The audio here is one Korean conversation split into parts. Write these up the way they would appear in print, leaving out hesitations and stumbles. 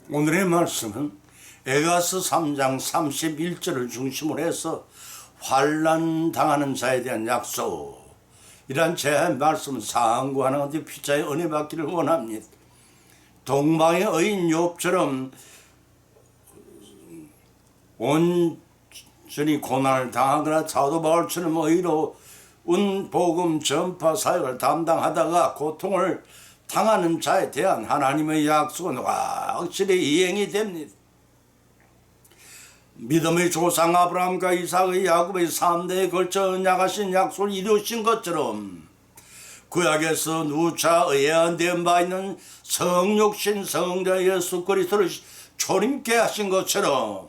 오늘의 말씀은 에가서 3장 31절을 중심으로 해서 환난 당하는 자에 대한 약속, 이란 제 말씀을 상고하는 것이 피차에 은혜 받기를 원합니다. 동방의 의인 욥처럼 온전히 고난을 당하거나 사도 바울처럼 의로운 복음 전파 사역을 담당하다가 고통을 당하는 자에 대한 하나님의 약속은 확실히 이행이 됩니다. 믿음의 조상 아브라함과 이삭의 야곱의 3대에 걸쳐 언약하신 약속을 이루신 것처럼 구약에서 누차 예언된 바 있는 성육신 성자 예수 그리스도를 초림케 하신 것처럼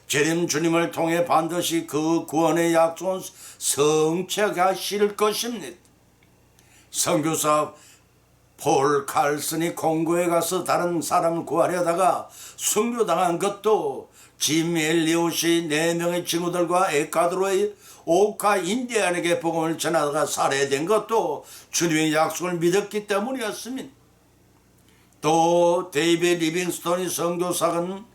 재림 주님을 통해 반드시 그 구원의 약속은 성취하실 것입니다. 선교사 폴 칼슨이 콩고에 가서 다른 사람을 구하려다가 순교당한 것도 짐 엘리엇이 4명의 친구들과 에콰도르의 오카 인디안에게 복음을 전하다가 살해된 것도 주님의 약속을 믿었기 때문이었습니다. 또 데이비드 리빙스톤이 선교사는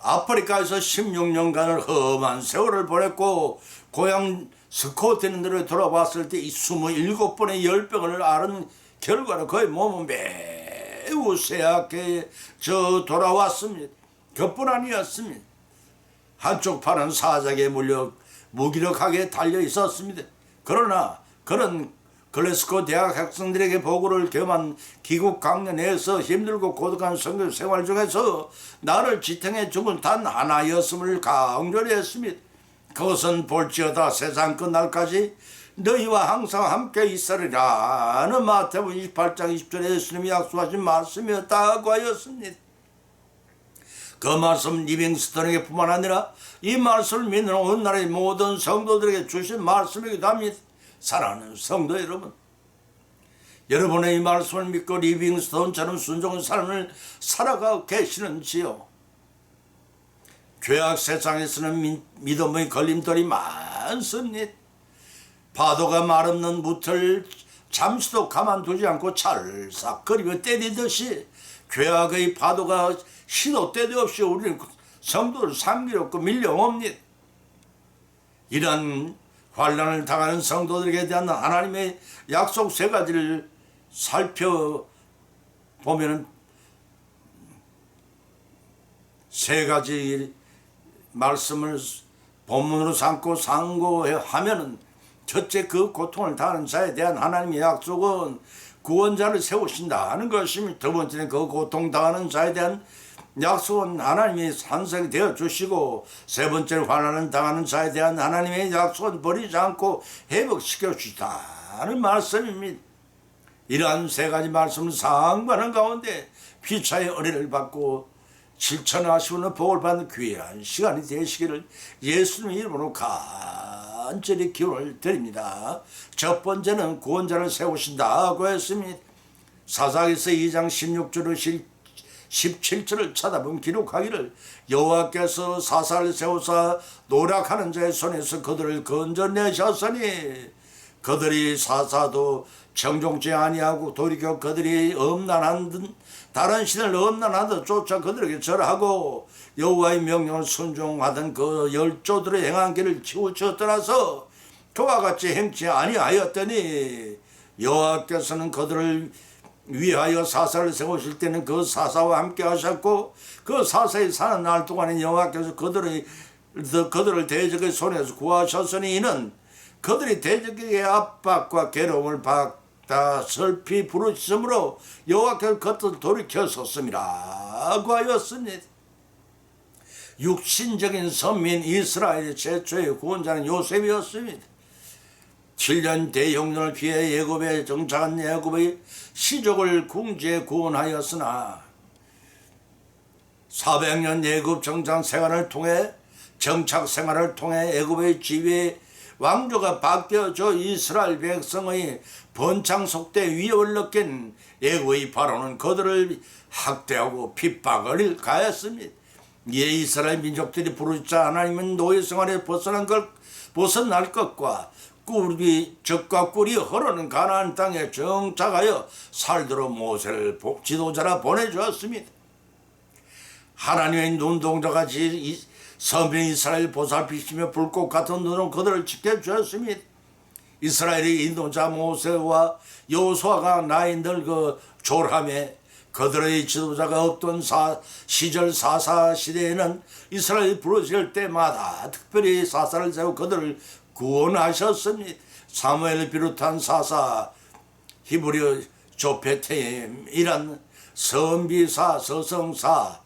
아프리카에서 16년간을 험한 세월을 보냈고 고향 스코틀랜드로 돌아왔을 때 27번의 열병을 앓은 결과로 그의 몸은 매우 쇠약해 돌아왔습니다. 그뿐 아니었습니다. 한쪽 팔은 사자에 물려 무기력하게 달려 있었습니다. 그러나 그런 글래스고 대학 학생들에게 보고를 겸한 기국 강연에서 힘들고 고독한 선교 생활 중에서 나를 지탱해 주는 단 하나였음을 강조를 했습니다. 그것은 볼지어다 세상 끝날까지 너희와 항상 함께 있으리라는 마태복음 28장 20절에 예수님이 약속하신 말씀이었다고 하였습니다. 그 말씀 리빙스턴에게 뿐만 아니라 이 말씀을 믿는 오늘날의 모든 성도들에게 주신 말씀이기도 합니다. 사랑하는 성도 여러분, 여러분의 이 말씀을 믿고 리빙스턴처럼 순종한 삶을 살아가고 계시는지요? 죄악 세상에서는 믿음의 걸림돌이 많습니다. 파도가 말없는 무틀 잠시도 가만두지 않고 찰싹거리며 때리듯이 죄악의 파도가 시도 때도 없이 우리는 성도를 상기롭고 밀려옵니다. 이런 환난을 당하는 성도들에게 대한 하나님의 약속 3가지를 살펴보면 3가지 말씀을 본문으로 삼고 상고하면은, 첫째, 그 고통을 당하는 자에 대한 하나님의 약속은 구원자를 세우신다 하는 것입니다. 두 번째는 그 고통 당하는 자에 대한 약속은 하나님이 산성이 되어 주시고, 세 번째는 환난을 당하는 자에 대한 하나님의 약속은 버리지 않고 회복시켜 주시다는 말씀입니다. 이러한 3가지 말씀을 상고하는 가운데 피차의 은혜를 받고 실천하시는 복을 받는 귀한 시간이 되시기를 예수님의 이름으로 간절히 기원을 드립니다. 첫 번째는 구원자를 세우신다고 했습니다. 사사기서 2장 16절로 17절을 찾아보면 기록하기를 여호와께서 사사를 세우사 노력하는 자의 손에서 그들을 건져내셨으니 그들이 사사도 정종치 아니하고 돌이켜 그들이 엄난한 다른 신을 엄난하듯 쫓아 그들에게 절하고 여호와의 명령을 순종하던 그 열조들의 행한 길을 치우쳤더라서 그와 같이 행치 아니하였더니 여호와께서는 그들을 위하여 사사를 세우실 때는 그 사사와 함께 하셨고 그 사사에 사는 날 동안에 여호와께서 그들을 대적의 손에서 구하셨으니 이는 그들이 대적에게 압박과 괴로움을 받다 슬피 부르짖음으로 여호와께서 그들을 돌이켰었음이라고 하였습니다. 육신적인 선민 이스라엘의 최초의 구원자는 요셉이었습니다. 7년 대형론을 피해 애굽에 정착한 애굽의 시족을 궁지에 구원하였으나 400년 애굽 정착 생활을 통해 애굽의 지위에 왕조가 바뀌어져 이스라엘 백성의 번창 속대 위협을 느낀 애굽의 바로는 그들을 학대하고 핍박을 가했습니다. 이에 이스라엘 민족들이 부르짖자 하나님은 노예 생활에 벗어날 것과 적과 꿀이 흐르는 가나안 땅에 정착하여 살도록 모세를 지도자라 보내주었습니다. 하나님의 눈동자같이 서민 이스라엘 보살피시며 불꽃 같은 눈으로 그들을 지켜주었습니다. 이스라엘의 인도자 모세와 여호수아가 나이 늙어 졸함에 그들의 지도자가 없던 시절 사사 시대에는 이스라엘이 부르실 때마다 특별히 사사를 세워 그들을 구원하셨습니다. 사무엘을 비롯한 사사, 히브리어 조페템이란 선비사, 서성사,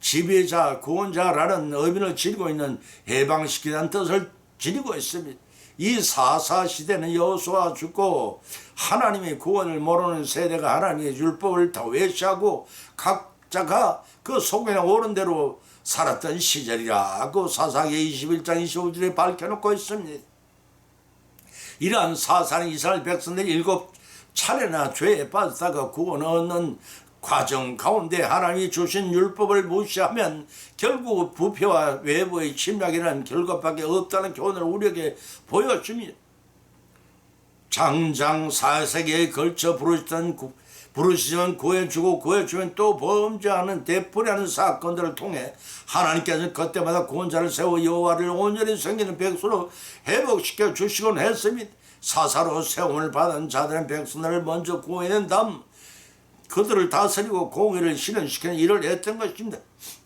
지배자, 구원자라는 의미를 지니고 있는 해방시키는 뜻을 지니고 있습니다. 이 사사 시대는 여호수아 죽고 하나님의 구원을 모르는 세대가 하나님의 율법을 더 외시하고 각자가 그 속에 오른 대로 살았던 시절이라고 사사기 21장 25절에 밝혀놓고 있습니다. 이러한 사사는 이스라엘 백성들이 7차례나 죄에 빠졌다가 구원을 얻는 과정 가운데 하나님이 주신 율법을 무시하면 결국 부패와 외부의 침략이라는 결과밖에 없다는 교훈을 우리에게 보여줍니다. 장장 4세기에 걸쳐 부르시면 구해주고 구해주면 또 범죄하는 되풀이하는 사건들을 통해 하나님께서는 그때마다 구원자를 세워 여호와를 온전히 섬기는 백성으로 회복시켜 주시곤 했습니다. 사사로 세움을 받은 자들은 백성들을 먼저 구해낸 다음 그들을 다스리고 공의를 실현시키는 일을 했던 것입니다.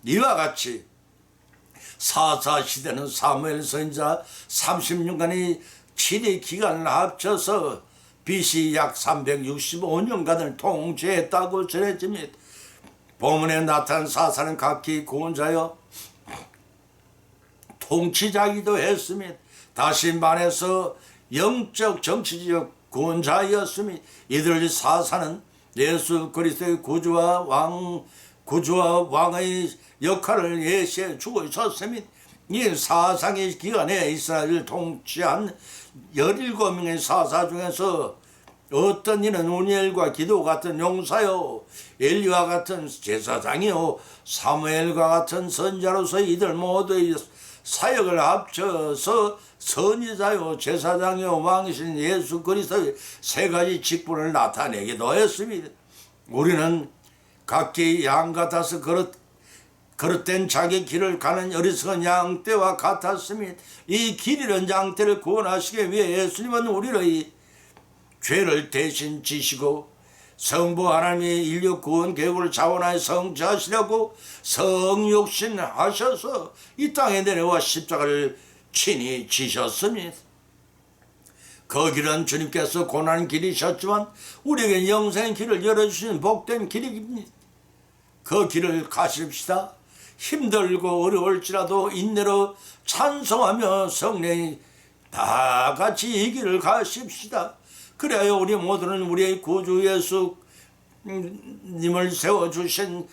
이와 같이 사사 시대는 사무엘 선지자 36년간의 7의 기간을 합쳐서 BC 약 365년간을 통치했다고 전해집니다. 본문에 나타난 사사는 각기 구원자여 통치자이기도 했습니다. 다시 말해서 영적 정치적 구원자였습니다. 이들 사사는 예수 그리스도의 구주와 왕의 역할을 예시해 주고 있었습니다. 이 사상의 기간에 이스라엘을 통치한 17명의 사사 중에서 어떤 이는 우니엘과 기도 같은 용사요, 엘리와 같은 제사장이요, 사무엘과 같은 선지자로서 이들 모두의 사역을 합쳐서 선지자요, 제사장요, 왕이신 예수 그리스도의 세 가지 직분을 나타내기도 했습니다. 우리는 각기 양 같아서 그릇된 자기 길을 가는 어리석은 양떼와 같았습니다. 이 길 잃은 양떼를 구원하시기 위해 예수님은 우리의 죄를 대신 지시고 성부 하나님의 인류 구원 계획을 자원하여 성취하시려고 성육신하셔서 이 땅에 내려와 십자가를 친히 지셨습니다. 그 길은 주님께서 고난 길이셨지만 우리에게 영생의 길을 열어주신 복된 길입니다. 그 길을 가십시다. 힘들고 어려울지라도 인내로 찬송하며 성령이 다 같이 이 길을 가십시다. 그래야 우리 모두는 우리의 구주 예수님을 세워주신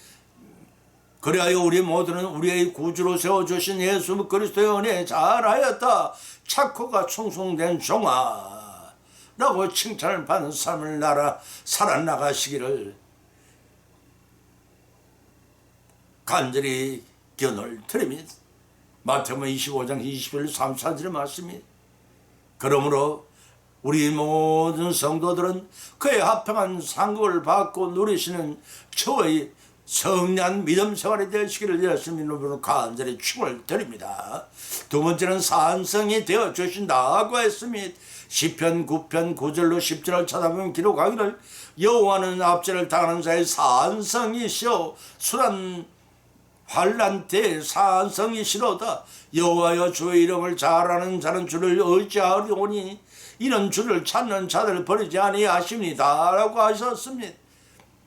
그래야 우리 모두는 우리의 구주로 세워주신 예수 그리스도의 은혜에 잘하였다. 착고가 충성된 종아 라고 칭찬을 받는 삶을 살아나가시기를 간절히 견을 드립니다. 마태복음 25장 21절 34절의 말씀입니다. 그러므로 우리 모든 성도들은 그의 합당한 상급을 받고 누리시는 저의 성난 믿음 생활이 되시기를 예수님으로 간절히 축원을 드립니다. 두 번째는 산성이 되어 주신다고 했습니다. 시편 9편 9절로 10절을 찾아보면 기록하기를 여호와는 압제를 당하는 자의 산성이시오 순한 환난 때 산성이시로다. 여호와여 주의 이름을 잘 아는 자는 주를 의지하리오니 이는 주를 찾는 자들을 버리지 아니하십니다 라고 하셨습니다.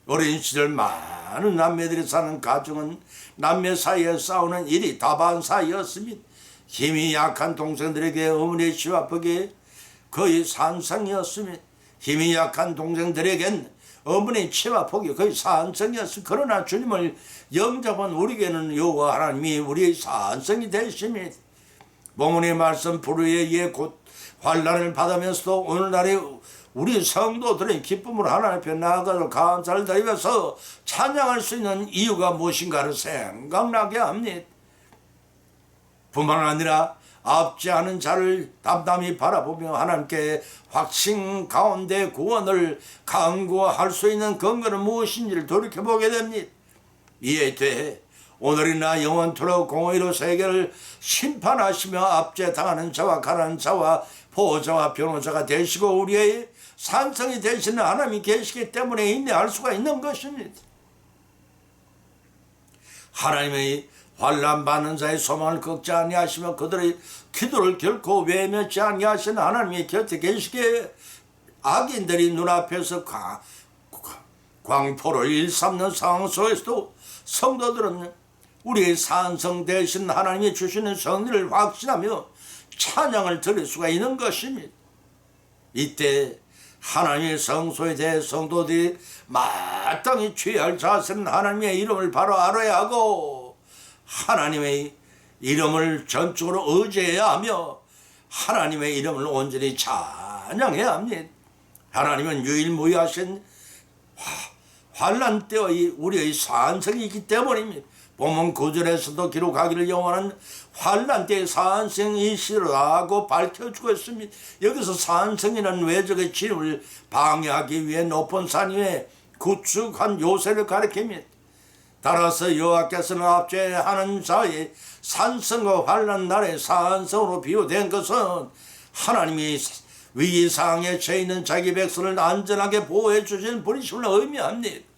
어린 시절 많은 남매들이 사는 가정은 남매 사이에 싸우는 일이 다반사였습니다. 힘이 약한 동생들에게 어머니의 시와폭이 거의 산성이었습니다. 힘이 약한 동생들에겐 어머니의 치와 폭이 거의 산성이었습니다. 그러나 주님을 영접한 우리에게는 여호와 하나님이 우리의 산성이 되십니다. 본문의 말씀 불의에 의해 곧 환난을 받으면서도 오늘날의 우리 성도들의 기쁨으로 하나님 앞에 나아가서 감사를 드리면서 찬양할 수 있는 이유가 무엇인가를 생각나게 합니다. 뿐만 아니라 압제하는 자를 담담히 바라보며 하나님께 확신 가운데 구원을 강구할 수 있는 근거는 무엇인지를 돌이켜보게 됩니다. 이에 대해 오늘이나 영원토록 공의로 세계를 심판하시며 압제당하는 자와 가난한 자와 보호자와 변호자가 되시고 우리의 산성이 되시는 하나님이 계시기 때문에 인내할 수가 있는 것입니다. 하나님의 환난 받는 자의 소망을 꺾지 아니하시며 그들의 기도를 결코 외면치 아니하시는 하나님이 곁에 계시기에 악인들이 눈앞에서 광포를 일삼는 상황 속에서도 성도들은 우리의 산성 되신 하나님이 주시는 성리를 확신하며 찬양을 드릴 수가 있는 것입니다. 이때 하나님의 성소에 대해 성도들이 마땅히 취할 자세는 하나님의 이름을 바로 알아야 하고 하나님의 이름을 전적으로 의지해야 하며 하나님의 이름을 온전히 찬양해야 합니다. 하나님은 유일무이하신 환난 때의 우리의 산성이기 때문입니다. 본문 9절에서도 기록하기를 영원한 환난 때의 산성이시라고 밝혀주고 있습니다. 여기서 산성이라는 외적의 진을 방해하기 위해 높은 산 위에 구축한 요새를 가리킵니다. 따라서 여호와께서는 압제하는 자의 산성과 환난 날의 산성으로 비유된 것은 하나님이 위기상황에 처해 있는 자기 백성을 안전하게 보호해 주시는 분이심을 의미합니다.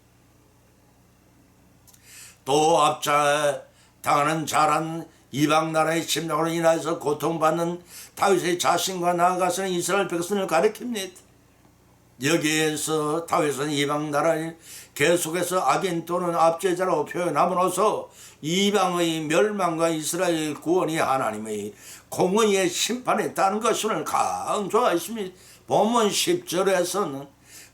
또 압제당하는 자란 이방 나라의 침략으로 인해서 고통받는 다윗의 자신과 나아가서는 이스라엘 백성을 가리킵니다. 여기에서 다윗은 이방 나라를 계속해서 악인 또는 압제자라고 표현함으로써 이방의 멸망과 이스라엘 구원이 하나님의 공의의 심판에 있다는 것을 강조하십니다. 본문 10절에서는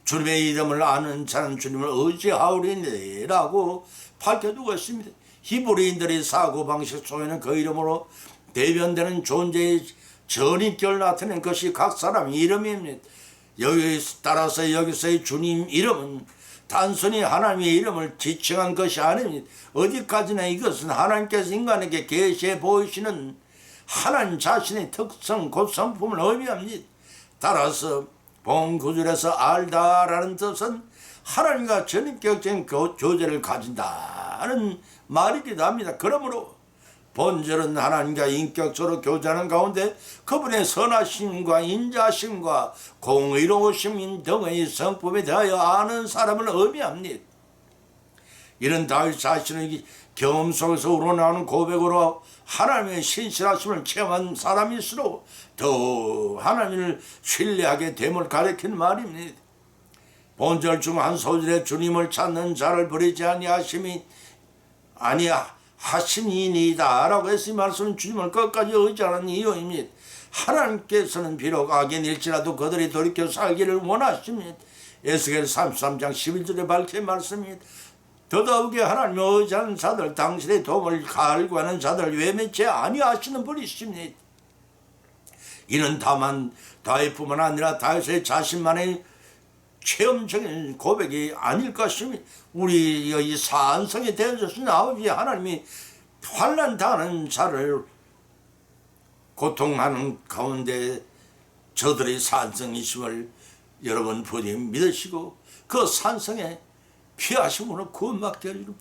주님의 이름을 아는 자는 주님을 의지하오리니라고 밝혀두고 있습니다. 히브리인들의 사고방식 속에는 그 이름으로 대변되는 존재의 전인격을 나타낸 것이 각 사람의 이름입니다. 따라서 여기서의 주님 이름은 단순히 하나님의 이름을 지칭한 것이 아닙니다. 어디까지나 이것은 하나님께서 인간에게 계시해 보이시는 하나님 자신의 특성 곧 성품을 의미합니다. 따라서 본 9절에서 알다라는 뜻은 하나님과 전인격적인 교제를 가진다는 말이기도 합니다. 그러므로 본절은 하나님과 인격적으로 교제하는 가운데 그분의 선하심과 인자심과 공의로우심 등의 성품에 대하여 아는 사람을 의미합니다. 이런 다윗 자신의 경험 속에서 우러나오는 고백으로 하나님의 신실하심을 체험한 사람일수록 더 하나님을 신뢰하게 됨을 가리키는 말입니다. 본절 중 한 소절에 주님을 찾는 자를 버리지 하시니이다 라고 해서 이 말씀은 주님을 끝까지 의지하는 이유입니다. 하나님께서는 비록 악인일지라도 그들이 돌이켜 살기를 원하십니다. 에스겔 33장 11절에 밝힌 말씀입니다. 더더욱이 하나님을 의지하는 자들 당신의 도움을 갈구하는 자들 외면치 아니하시는 분이십니다. 이는 다만 다윗뿐만 아니라 다윗의 자신만의 체험적인 고백이 아닐 것입니다. 우리의 산성이 되어주신 아버지 하나님이 환난 당하는 자를 고통하는 가운데 저들의 산성이심을 여러분 부디 믿으시고 그 산성에 피하심으로 구원받게 하리라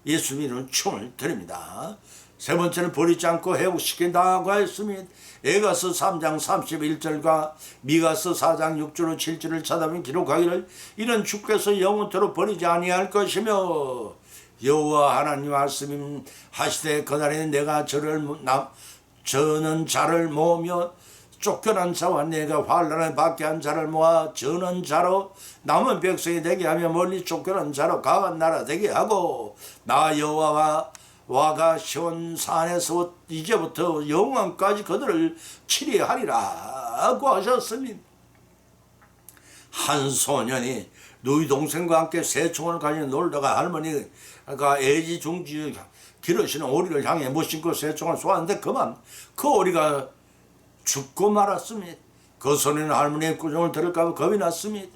예수님은 춤을 드립니다. 세 번째는 버리지 않고 회복시킨다고 했습니다. 에가서 3장 31절과 미가서 4장 6절로 7절을 찾아보면 기록하기를 이는 주께서 영원토록 버리지 아니할 것이며 여호와 하나님 말씀하시되 그날에 내가 저는 자를 모으며 쫓겨난 자와 내가 환난을 받게 한 자를 모아 저는 자로 남은 백성이 되게 하며 멀리 쫓겨난 자로 강한 나라 되게 하고 나 여호와가 시온 산에서 이제부터 영원까지 그들을 치리하리라고 하셨습니다. 한 소년이 누이 동생과 함께 새총을 가지고 놀다가 할머니가 애지중지 기르시는 오리를 향해 못 신고 새총을 쏘았는데 그만 그 오리가 죽고 말았습니다. 그 소년은 할머니의 구정을 들을까 봐 겁이 났습니다.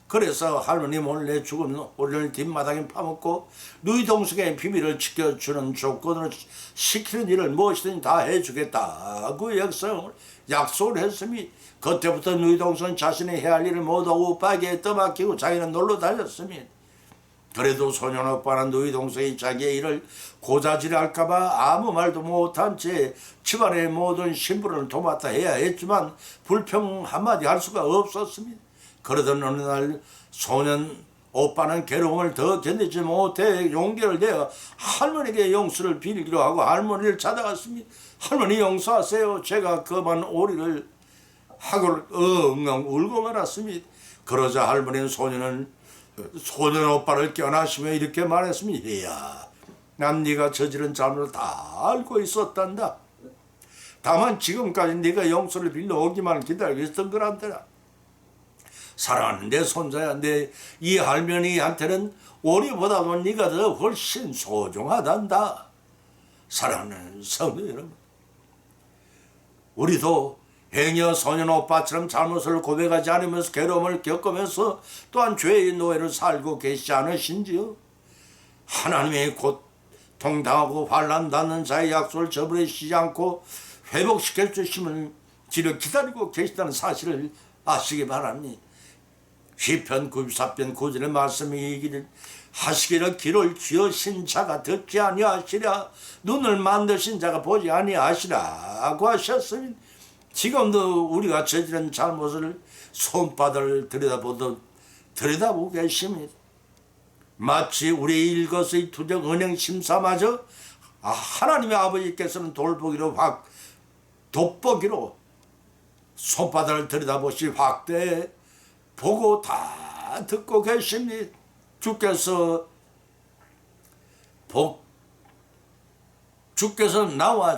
그래서 할머니 몰래 죽은 오리를 뒷마당에 파묻고 누이 동생의 비밀을 지켜주는 조건으로 시키는 일을 무엇이든 다 해주겠다고 약속을 했습니다. 그때부터 누이 동생은 자신이 해야 할 일을 모두 오빠에게 떠맡기고 자기는 놀러 다녔습니다. 그래도 소년 오빠는 누이 동생이 자기의 일을 고자질할까봐 아무 말도 못한 채 집안의 모든 신분을 도맡아 해야 했지만 불평 한마디 할 수가 없었습니다. 그러던 어느 날 소년 오빠는 괴로움을 더 견디지 못해 용기를 내어 할머니에게 용서를 빌기로 하고 할머니를 찾아갔습니다. 할머니 용서하세요. 제가 그만 오리를 하고 엉엉 울고 말았습니다. 그러자 할머니는 소년 오빠를 껴안으시며 이렇게 말했습니다. 이야, 난 네가 저지른 잘못을 다 알고 있었단다. 다만 지금까지 네가 용서를 빌려 오기만 기다리고 있었던 거란다. 사랑하는 내 손자야, 이 할머니한테는 오리보다도 네가 더 훨씬 소중하단다. 사랑하는 성도 여러분, 우리도 행여 소년 오빠처럼 잘못을 고백하지 않으면서 괴로움을 겪으면서 또한 죄의 노예를 살고 계시지 않으신지요? 하나님의 고통당하고 환난 닿는 자의 약속을 저버리시지 않고 회복시켜 주심을 기다리고 계시다는 사실을 아시기 바랍니다. 시편 94편 9절의 말씀이 이기를 하시기를 귀를 쥐으신 자가 듣지 아니하시랴 눈을 만드신 자가 보지 아니하시라고 하셨으니 지금도 우리가 저지른 잘못을 손바닥을 들여다보고 계십니다. 마치 우리 일거수의 투정 은행 심사마저 하나님의 아버지께서는 돋보기로 손바닥을 들여다보시 확대 보고 다 듣고 계십니다. 주께서 나와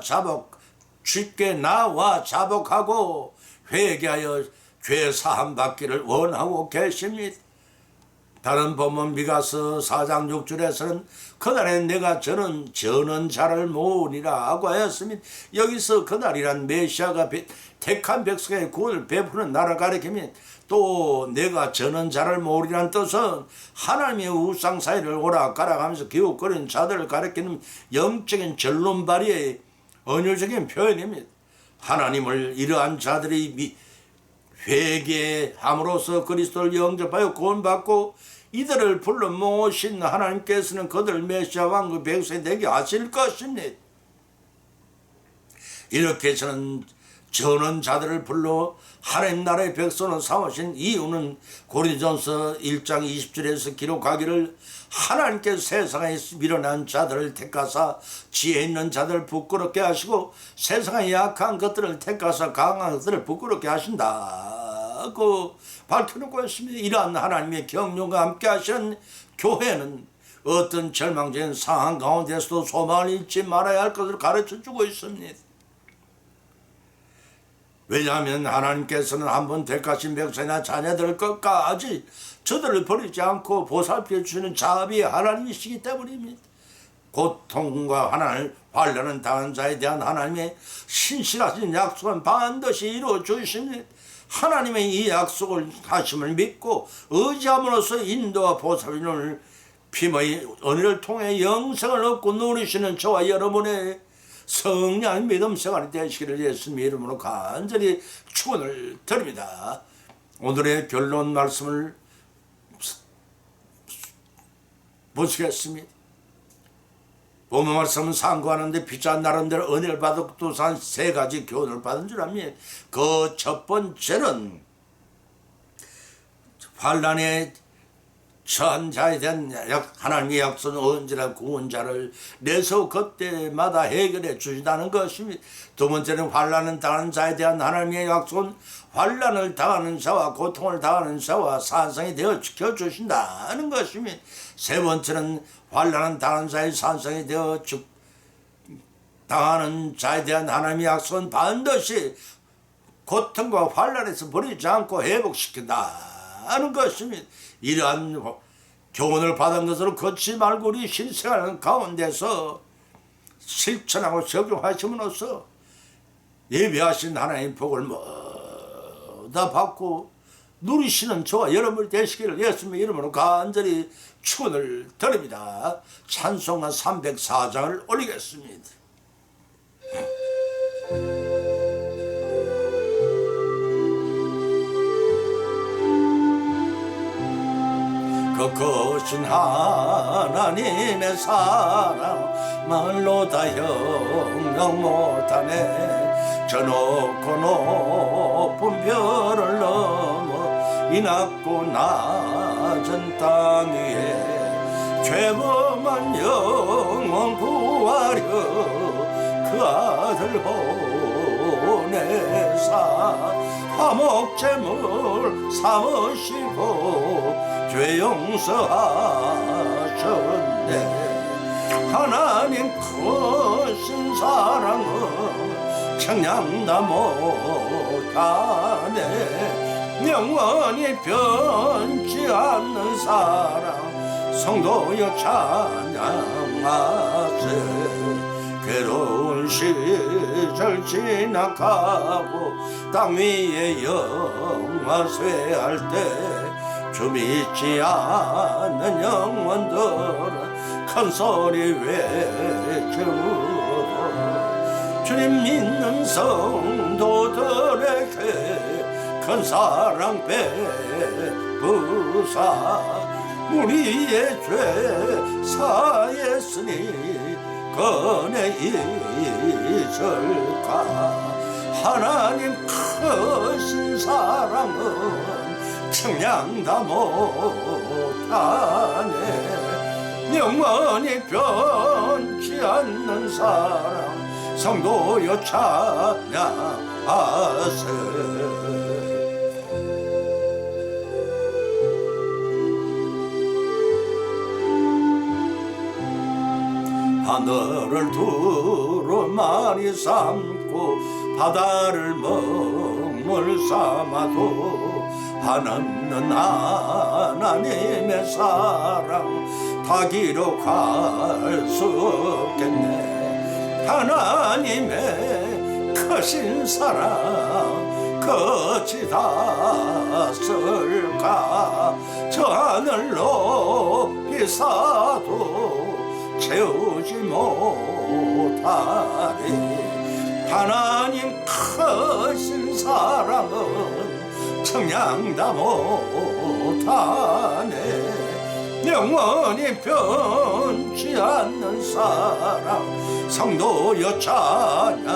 자복하고 회개하여 죄 사함 받기를 원하고 계십니다. 다른 본문 미가서 4장 6절에서는 그날에 내가 저는 자를 모으리라 하고 하였습니다. 여기서 그날이란 메시아가 택한 백성의 구원을 베푸는 나라를 가리킵니다. 또 내가 저는 자를 모으리라는 뜻은 하나님의 우상 사이를 오락가락하면서 기웃거리는 자들을 가리키는 영적인 전론발이의 언어적인 표현입니다. 하나님을 이러한 자들이 회개함으로써 그리스도를 영접하여 구원받고 이들을 불러 모으신 하나님께서는 그들 메시아 왕국 백성이 되게 하실 것입니다. 이렇게 저는 자들을 불러 하나님 나라의 백성을 삼으신 이유는 고린도전서 1장 20절에서 기록하기를 하나님께서 세상에 밀어난 자들을 택하사 지혜 있는 자들을 부끄럽게 하시고 세상에 약한 것들을 택하사 강한 것들을 부끄럽게 하신다고 밝혀놓고 있습니다. 이러한 하나님의 경륜과 함께 하시는 교회는 어떤 절망적인 상황 가운데서도 소망을 잃지 말아야 할 것을 가르쳐주고 있습니다. 왜냐하면 하나님께서는 한번 택하신 백성이나 자녀들 것까지 저들을 버리지 않고 보살펴 주시는 자비의 하나님이시기 때문입니다. 고통과 환난을 당한 자에 대한 하나님의 신실하신 약속은 반드시 이루어 주십니다. 하나님의 이 약속을 하심을 믿고 의지함으로써 인도와 보살펴주는 피의 은혜를 통해 영생을 얻고 누리시는 저와 여러분의 성령의 믿음 생활이 되시기를 예수님의 이름으로 간절히 축원을 드립니다. 오늘의 결론 말씀을 보시겠습니다. 본문 말씀은 상고하는데 피자 나름대로 은혜를 받았고 또 세 가지 교훈을 받은 줄 압니다. 그 첫 번째는 환난에 처한 자에 대한 하나님의 약속은 언제나 구원자를 내서 그때마다 해결해 주신다는 것입니다. 두 번째는 환난을 당하는 자에 대한 하나님의 약속은 환난을 당하는 자와 고통을 당하는 자와 산성이 되어 지켜주신다는 것입니다. 세 번째는 환난을 당하는 자의 산성이 되어 당하는 자에 대한 하나님의 약속은 반드시 고통과 환난에서 버리지 않고 회복시킨다는 것입니다. 이러한 교훈을 받은 것으로 걷지 말고 우리 신생활 가운데서 실천하고 적용하심으로써 예비하신 하나님의 복을 모두 받고 누리시는 저와 여러분이 되시기를 예수님의 이름으로 간절히 축원을 드립니다. 찬송가 304장을 올리겠습니다. 그 크신 하나님의 사랑 말로 다 형용 못하네. 저 높고 높은 별을 넘어 이 낮고 낮은 땅 위에 죄범한 영혼 구하려 그 아들 보내사 화목제물 삼으시고 죄 용서하셨네. 하나님 크신 사랑은 청량다 못하네. 영원히 변치 않는 사랑 성도여 찬양하세. 괴로운 시절 지나가고 땅 위에 영화쇠할 때 주 믿지 않는 영혼들은 큰 소리 외치고 주님 믿는 성도들에게 큰 사랑 베푸사 우리의 죄 사했으니 건에 있을까. 하나님 크신 사랑은 청량다 못하네. 영원히 변치 않는 사랑 성도여 찬양하세. 하늘을 두루마리 삼고 바다를 먹물 삼아도 한없는 하나님의 사랑 다 기록할 수 없겠네. 하나님의 크신 사랑 거치 다 쓸까. 저 하늘 높이 사도 채우지 못하리. 하나님 크신 사랑은 청량다 못하네. 영원히 변치 않는 사랑 성도여 찬양하세.